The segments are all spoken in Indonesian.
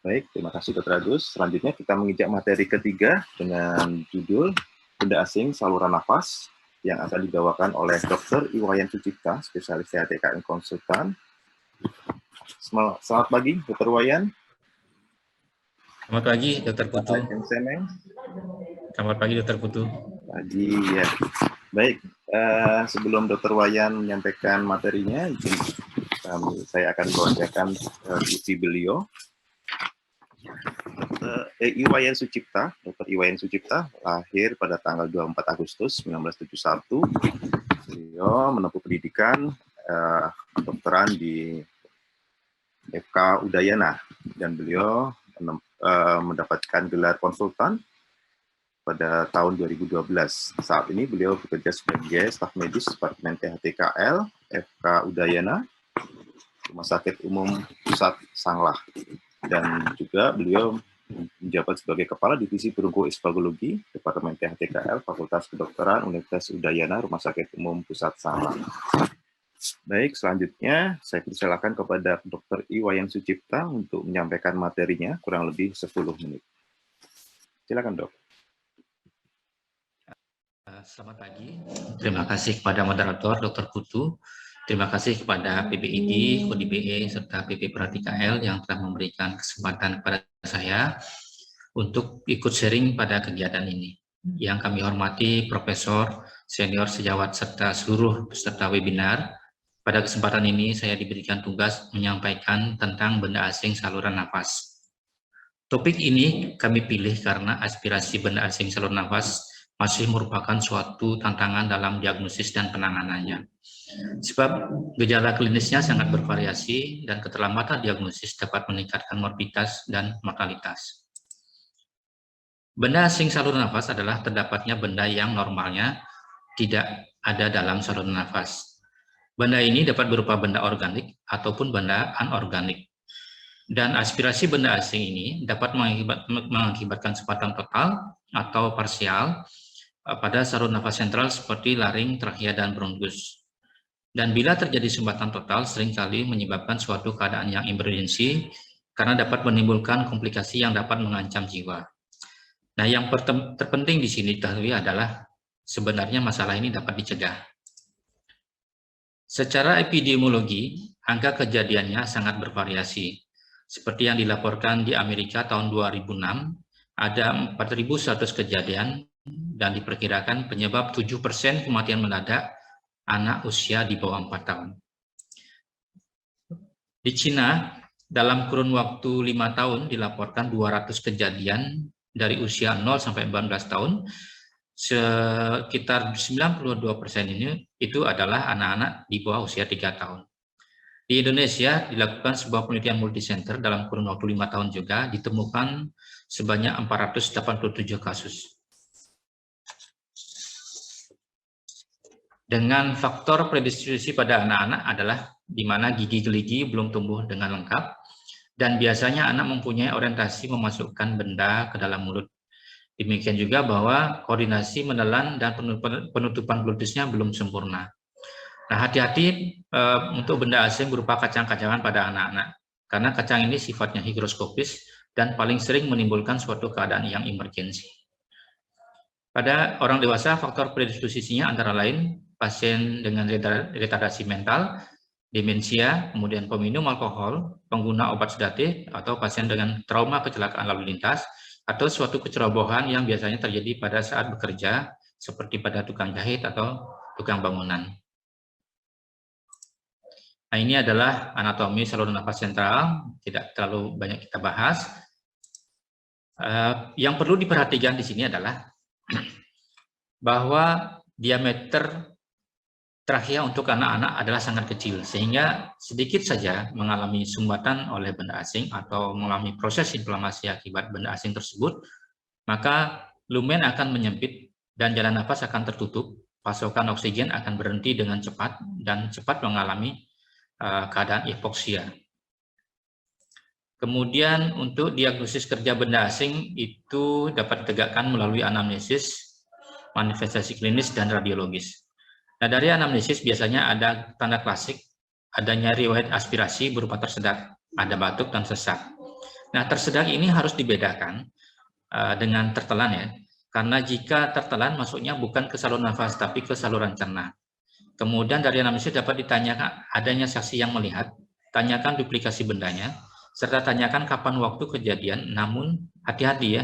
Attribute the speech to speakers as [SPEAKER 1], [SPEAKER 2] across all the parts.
[SPEAKER 1] Baik, terima kasih Dr. Agus. Selanjutnya kita menginjak materi ketiga dengan judul Benda Asing Saluran Nafas yang akan dibawakan oleh Dr. Iwayan Sucipta, spesialis TKN konsultan. Selamat pagi, Dr. Iwayan.
[SPEAKER 2] Selamat pagi, Dr. Putu. Selamat pagi, Dr. Putu.
[SPEAKER 1] Pagi, ya. Baik, sebelum Dr. Wayan menyampaikan materinya, saya akan bacakan CV beliau. Iwayan Sucipta, Dr. Iwayan Sucipta lahir pada tanggal 24 Agustus 1971. Beliau menempuh pendidikan kedokteran di FK Udayana dan beliau mendapatkan gelar konsultan pada tahun 2012. Saat ini beliau bekerja sebagai staf medis Departemen THTKL FK Udayana, Rumah Sakit Umum Pusat Sanglah. Dan juga beliau menjabat sebagai Kepala Divisi Bronkoespagologi Departemen THTKL Fakultas Kedokteran Universitas Udayana Rumah Sakit Umum Pusat Sanglah. Baik, selanjutnya saya persilakan kepada Dr. Iwayan Sucipta untuk menyampaikan materinya kurang lebih 10 menit. Silakan, Dok.
[SPEAKER 2] Selamat pagi. Terima kasih kepada moderator Dr. Putu. Terima kasih kepada PPID, KODIBE, serta PP Pratikal yang telah memberikan kesempatan kepada saya untuk ikut sharing pada kegiatan ini. Yang kami hormati Profesor, Senior Sejawat, serta seluruh peserta webinar. Pada kesempatan ini saya diberikan tugas menyampaikan tentang benda asing saluran nafas. Topik ini kami pilih karena aspirasi benda asing saluran nafas masih merupakan suatu tantangan dalam diagnosis dan penanganannya. Sebab gejala klinisnya sangat bervariasi dan keterlambatan diagnosis dapat meningkatkan morbiditas dan mortalitas. Benda asing saluran nafas adalah terdapatnya benda yang normalnya tidak ada dalam saluran nafas. Benda ini dapat berupa benda organik ataupun benda anorganik. Dan aspirasi benda asing ini dapat mengakibatkan sumbatan total atau parsial pada saluran nafas sentral seperti laring, trachea, dan bronkus. Dan bila terjadi sumbatan total, seringkali menyebabkan suatu keadaan yang emergensi karena dapat menimbulkan komplikasi yang dapat mengancam jiwa. Nah, yang terpenting di sini adalah sebenarnya masalah ini dapat dicegah. Secara epidemiologi, angka kejadiannya sangat bervariasi. Seperti yang dilaporkan di Amerika tahun 2006, ada 4.100 kejadian dan diperkirakan penyebab 7% kematian mendadak anak usia di bawah 4 tahun. Di Cina, dalam kurun waktu 5 tahun dilaporkan 200 kejadian dari usia 0 sampai 14 tahun, sekitar 92% ini itu adalah anak-anak di bawah usia 3 tahun. Di Indonesia dilakukan sebuah penelitian multisenter dalam kurun waktu 5 tahun juga, ditemukan sebanyak 487 kasus. Dengan faktor predistribusi pada anak-anak adalah di mana gigi geligi belum tumbuh dengan lengkap, dan biasanya anak mempunyai orientasi memasukkan benda ke dalam mulut. Demikian juga bahwa koordinasi menelan dan penutupan glutisnya belum sempurna. Nah, hati-hati untuk benda asing berupa kacang-kacangan pada anak-anak, karena kacang ini sifatnya higroskopis dan paling sering menimbulkan suatu keadaan yang emergensi. Pada orang dewasa, faktor predisposisinya antara lain pasien dengan retardasi mental, demensia, kemudian peminum alkohol, pengguna obat sedatif, atau pasien dengan trauma kecelakaan lalu lintas, atau suatu kecerobohan yang biasanya terjadi pada saat bekerja, seperti pada tukang jahit atau tukang bangunan. Nah, ini adalah anatomi saluran nafas sentral, tidak terlalu banyak kita bahas. Yang perlu diperhatikan di sini adalah bahwa diameter trachea untuk anak-anak adalah sangat kecil, sehingga sedikit saja mengalami sumbatan oleh benda asing atau mengalami proses inflamasi akibat benda asing tersebut, maka lumen akan menyempit dan jalan nafas akan tertutup, pasokan oksigen akan berhenti dengan cepat dan cepat mengalami keadaan hipoksia. Kemudian untuk diagnosis kerja benda asing itu dapat ditegakkan melalui anamnesis, manifestasi klinis, dan radiologis. Nah, dari anamnesis biasanya ada tanda klasik, adanya riwayat aspirasi berupa tersedak, ada batuk dan sesak. Nah, tersedak ini harus dibedakan dengan tertelan ya, karena jika tertelan masuknya bukan ke saluran nafas tapi ke saluran cerna. Kemudian dari anamnesis dapat ditanyakan adanya saksi yang melihat, tanyakan duplikasi bendanya, serta tanyakan kapan waktu kejadian. Namun hati-hati ya,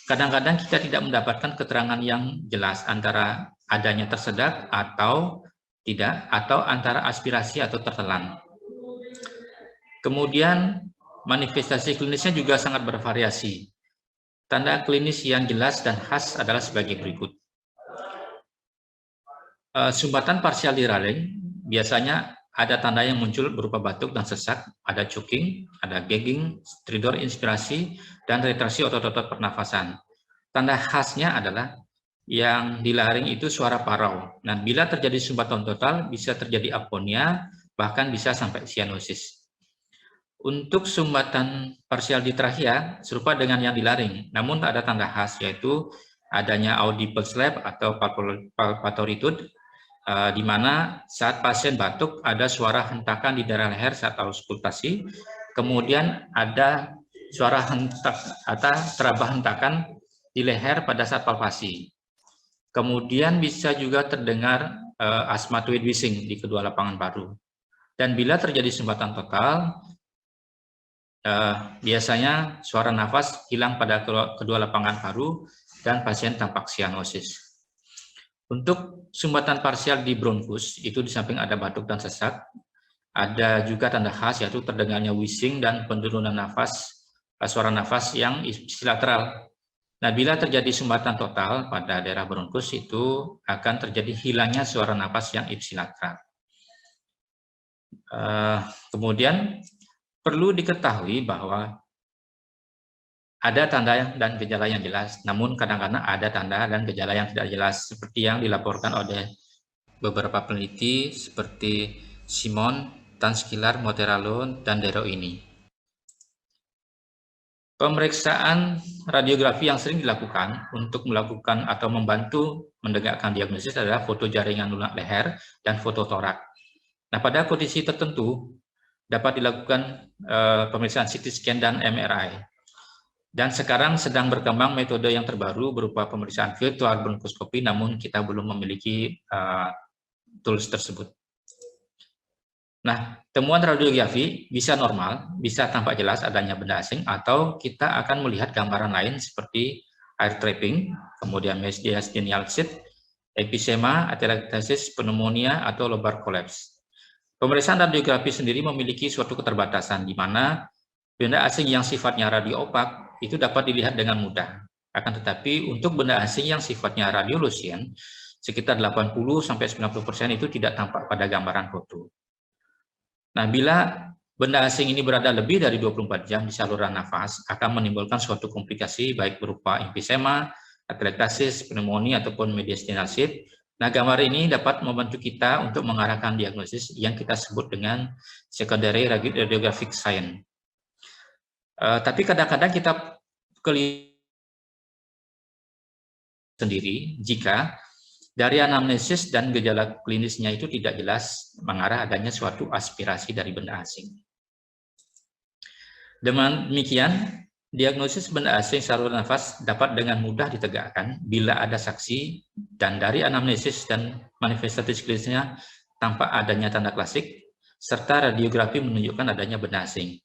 [SPEAKER 2] kadang-kadang kita tidak mendapatkan keterangan yang jelas antara adanya tersedak atau tidak, atau antara aspirasi atau tertelan. Kemudian manifestasi klinisnya juga sangat bervariasi. Tanda klinis yang jelas dan khas adalah sebagai berikut. Sumbatan parsial di rahang biasanya ada tanda yang muncul berupa batuk dan sesak, ada choking, ada gagging, stridor inspirasi, dan retraksi otot-otot pernafasan. Tanda khasnya adalah yang di laring itu suara parau. Nah, bila terjadi sumbatan total, bisa terjadi aponia, bahkan bisa sampai sianosis. Untuk sumbatan parsial di trachea serupa dengan yang di laring, namun tak ada tanda khas, yaitu adanya audible slap atau palpatoritude, di mana saat pasien batuk ada suara hentakan di daerah leher saat auskultasi, kemudian ada suara hentak atau terabah hentakan di leher pada saat palpasi. Kemudian bisa juga terdengar asthmatoid wheezing di kedua lapangan paru. Dan bila terjadi sumbatan total, biasanya suara nafas hilang pada kedua lapangan paru dan pasien tampak sianosis. Untuk sumbatan parsial di bronkus, itu di samping ada batuk dan sesak, ada juga tanda khas yaitu terdengarnya wheezing dan penurunan nafas, suara nafas yang ipsilateral. Nah, bila terjadi sumbatan total pada daerah bronkus, itu akan terjadi hilangnya suara nafas yang ipsilateral. Kemudian perlu diketahui bahwa ada tanda dan gejala yang jelas, namun kadang-kadang ada tanda dan gejala yang tidak jelas, seperti yang dilaporkan oleh beberapa peneliti seperti Simon, Tanskilar, Moteralo, dan Dero ini. Pemeriksaan radiografi yang sering dilakukan untuk melakukan atau membantu menegakkan diagnosis adalah foto jaringan lunak leher dan foto torak. Nah, pada kondisi tertentu dapat dilakukan pemeriksaan CT scan dan MRI. Dan sekarang sedang berkembang metode yang terbaru berupa pemeriksaan virtual bronkoskopi, namun kita belum memiliki tools tersebut. Nah, temuan radiografi bisa normal, bisa tampak jelas adanya benda asing, atau kita akan melihat gambaran lain seperti air trapping, kemudian mediastinal cyst, emphysema, atelectasis, pneumonia, atau lobar collapse. Pemeriksaan radiografi sendiri memiliki suatu keterbatasan, di mana benda asing yang sifatnya radio-opak itu dapat dilihat dengan mudah. Akan tetapi untuk benda asing yang sifatnya radiolucent, sekitar 80–90% itu tidak tampak pada gambaran foto. Nah, bila benda asing ini berada lebih dari 24 jam di saluran nafas, akan menimbulkan suatu komplikasi baik berupa emphysema, atelectasis, pneumonia, ataupun mediastinal cyst. Nah, gambar ini dapat membantu kita untuk mengarahkan diagnosis yang kita sebut dengan secondary radiographic sign. Tapi kadang-kadang kita keliru sendiri jika dari anamnesis dan gejala klinisnya itu tidak jelas mengarah adanya suatu aspirasi dari benda asing. Dengan demikian, diagnosis benda asing saluran nafas dapat dengan mudah ditegakkan bila ada saksi dan dari anamnesis dan manifestasi klinisnya tampak adanya tanda klasik serta radiografi menunjukkan adanya benda asing.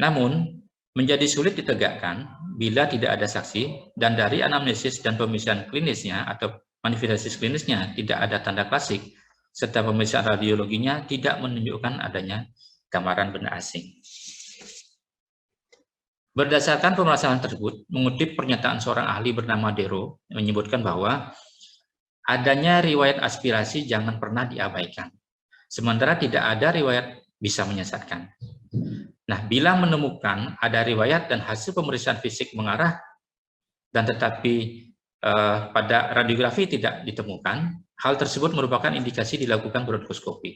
[SPEAKER 2] Namun, menjadi sulit ditegakkan bila tidak ada saksi dan dari anamnesis dan pemeriksaan klinisnya atau manifestasi klinisnya tidak ada tanda klasik, serta pemeriksaan radiologinya tidak menunjukkan adanya gambaran benda asing. Berdasarkan permasalahan tersebut, mengutip pernyataan seorang ahli bernama Dero, menyebutkan bahwa adanya riwayat aspirasi jangan pernah diabaikan, sementara tidak ada riwayat bisa menyesatkan. Nah, bila menemukan ada riwayat dan hasil pemeriksaan fisik mengarah dan tetapi pada radiografi tidak ditemukan, hal tersebut merupakan indikasi dilakukan bronkoskopi.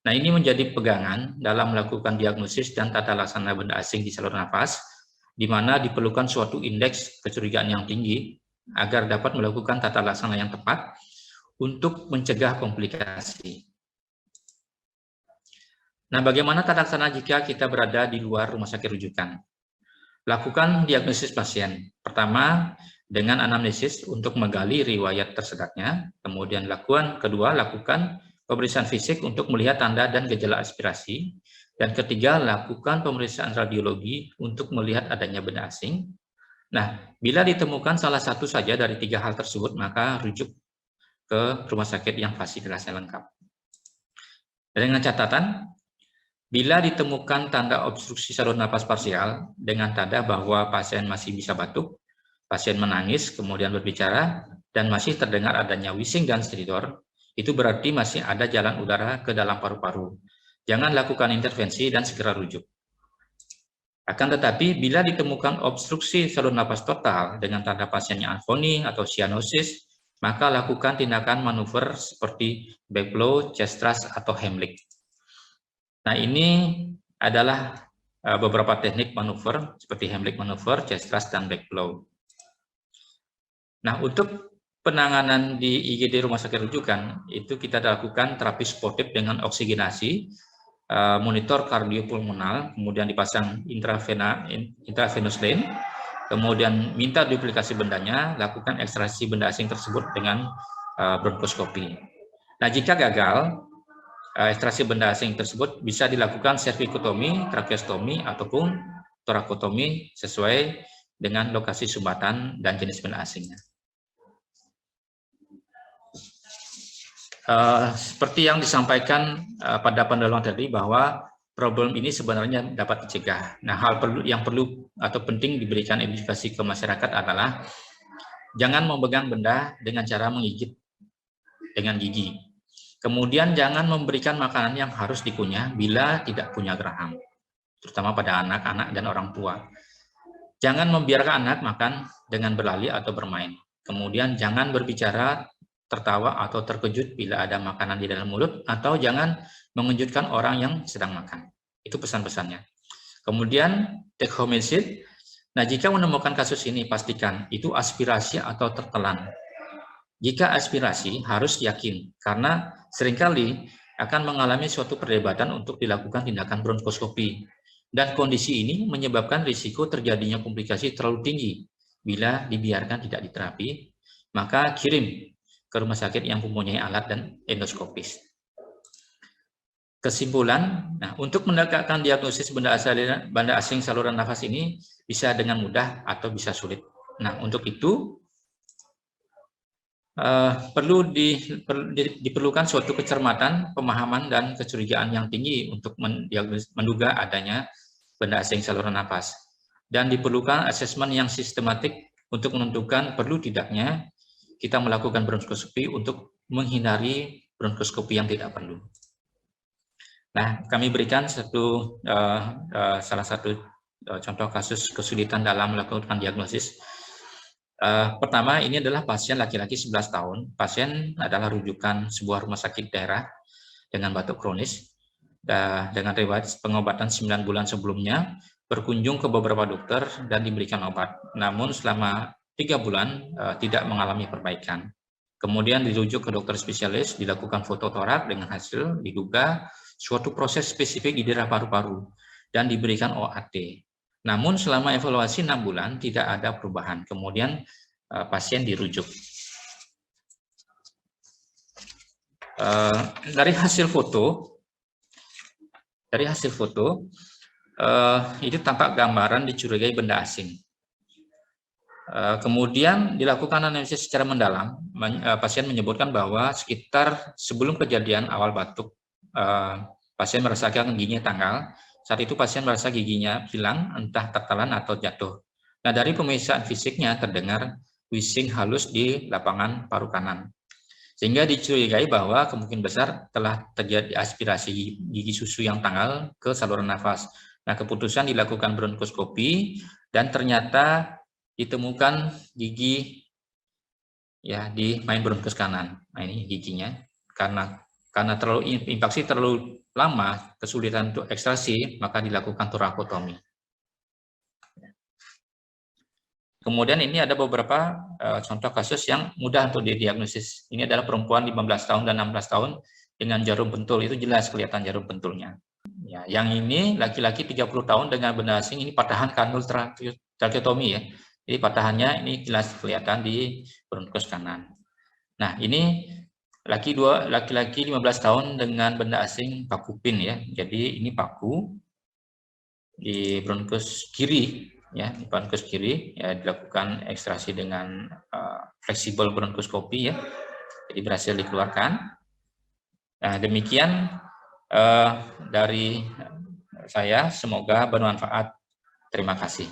[SPEAKER 2] Nah, ini menjadi pegangan dalam melakukan diagnosis dan tata laksana benda asing di saluran nafas, di mana diperlukan suatu indeks kecurigaan yang tinggi agar dapat melakukan tata laksana yang tepat untuk mencegah komplikasi. Nah, bagaimana tata laksana jika kita berada di luar rumah sakit rujukan? Lakukan diagnosis pasien. Pertama, dengan anamnesis untuk menggali riwayat tersedaknya. Kemudian kedua, lakukan pemeriksaan fisik untuk melihat tanda dan gejala aspirasi. Dan ketiga, lakukan pemeriksaan radiologi untuk melihat adanya benda asing. Nah, bila ditemukan salah satu saja dari 3 hal tersebut, maka rujuk ke rumah sakit yang fasilitasnya lengkap. Dengan catatan, bila ditemukan tanda obstruksi saluran napas parsial dengan tanda bahwa pasien masih bisa batuk, pasien menangis, kemudian berbicara, dan masih terdengar adanya wheezing dan stridor, itu berarti masih ada jalan udara ke dalam paru-paru. Jangan lakukan intervensi dan segera rujuk. Akan tetapi, bila ditemukan obstruksi saluran napas total dengan tanda pasiennya aponi atau cyanosis, maka lakukan tindakan manuver seperti backflow, chest thrust, atau Heimlich. Nah, ini adalah beberapa teknik manuver seperti Heimlich manuver, chest thrust, dan backflow. Nah, untuk penanganan di IGD rumah sakit rujukan, itu kita lakukan terapi suportif dengan oksigenasi, monitor kardiopulmonal, kemudian dipasang intravenous line, kemudian minta duplikasi bendanya, lakukan ekstraksi benda asing tersebut dengan bronkoskopi. Nah, jika gagal, ekstraksi benda asing tersebut bisa dilakukan cervicotomy, tracheostomy, ataupun torakotomi sesuai dengan lokasi sumbatan dan jenis benda asingnya. Seperti yang disampaikan pada pendahuluan tadi bahwa problem ini sebenarnya dapat dicegah. Nah, yang perlu atau penting diberikan edukasi ke masyarakat adalah jangan memegang benda dengan cara menggigit dengan gigi. Kemudian jangan memberikan makanan yang harus dikunyah bila tidak punya geraham, terutama pada anak-anak dan orang tua. Jangan membiarkan anak makan dengan berlari atau bermain. Kemudian jangan berbicara, tertawa, atau terkejut bila ada makanan di dalam mulut, atau jangan mengejutkan orang yang sedang makan. Itu pesan-pesannya. Kemudian take home message. Nah, jika menemukan kasus ini, pastikan itu aspirasi atau tertelan. Jika aspirasi, harus yakin, karena seringkali akan mengalami suatu perdebatan untuk dilakukan tindakan bronkoskopi. Dan kondisi ini menyebabkan risiko terjadinya komplikasi terlalu tinggi. Bila dibiarkan tidak diterapi, maka kirim ke rumah sakit yang mempunyai alat dan endoskopis. Kesimpulan, nah, untuk menegakkan diagnosis benda asing saluran nafas ini bisa dengan mudah atau bisa sulit. Nah, untuk itu diperlukan suatu kecermatan, pemahaman, dan kecurigaan yang tinggi untuk menduga adanya benda asing saluran nafas. Dan diperlukan asesmen yang sistematik untuk menentukan perlu tidaknya kita melakukan bronkoskopi untuk menghindari bronkoskopi yang tidak perlu. Nah, kami berikan salah satu contoh kasus kesulitan dalam melakukan diagnosis. Pertama, ini adalah pasien laki-laki 11 tahun. Pasien adalah rujukan sebuah rumah sakit daerah dengan batuk kronis, dengan riwayat pengobatan 9 bulan sebelumnya, berkunjung ke beberapa dokter dan diberikan obat. Namun selama 3 bulan tidak mengalami perbaikan. Kemudian dirujuk ke dokter spesialis, dilakukan fototorak dengan hasil diduga suatu proses spesifik di daerah paru-paru dan diberikan OAT. Namun selama evaluasi 6 bulan tidak ada perubahan. Kemudian pasien dirujuk. Dari hasil foto, itu tampak gambaran dicurigai benda asing. Kemudian dilakukan analisis secara mendalam. Pasien menyebutkan bahwa sekitar sebelum kejadian awal batuk, pasien merasakan giginya tanggal. Saat itu pasien merasa giginya hilang, entah tertelan atau jatuh. Nah, dari pemeriksaan fisiknya terdengar wheezing halus di lapangan paru kanan. Sehingga dicurigai bahwa kemungkinan besar telah terjadi aspirasi gigi susu yang tanggal ke saluran nafas. Nah, keputusan dilakukan bronkoskopi dan ternyata ditemukan gigi ya di main bronkus kanan. Nah, ini giginya karena infeksi terlalu lama, kesulitan untuk ekstraksi, maka dilakukan torakotomi. Kemudian ini ada beberapa contoh kasus yang mudah untuk didiagnosis. Ini adalah perempuan 15 tahun dan 16 tahun dengan jarum pentul, itu jelas kelihatan jarum pentulnya. Ya. Ya, yang ini laki-laki 30 tahun dengan benda asing, ini patahan kanul tracheotomi ya. Jadi patahannya ini jelas kelihatan di bronkus kanan. Nah, ini laki-laki 15 tahun dengan benda asing paku pin ya. Jadi ini paku di bronkus kiri ya, di bronkus kiri ya, dilakukan ekstraksi dengan fleksibel bronkoskopi ya. Jadi berhasil dikeluarkan. Nah, demikian dari saya, semoga bermanfaat. Terima kasih.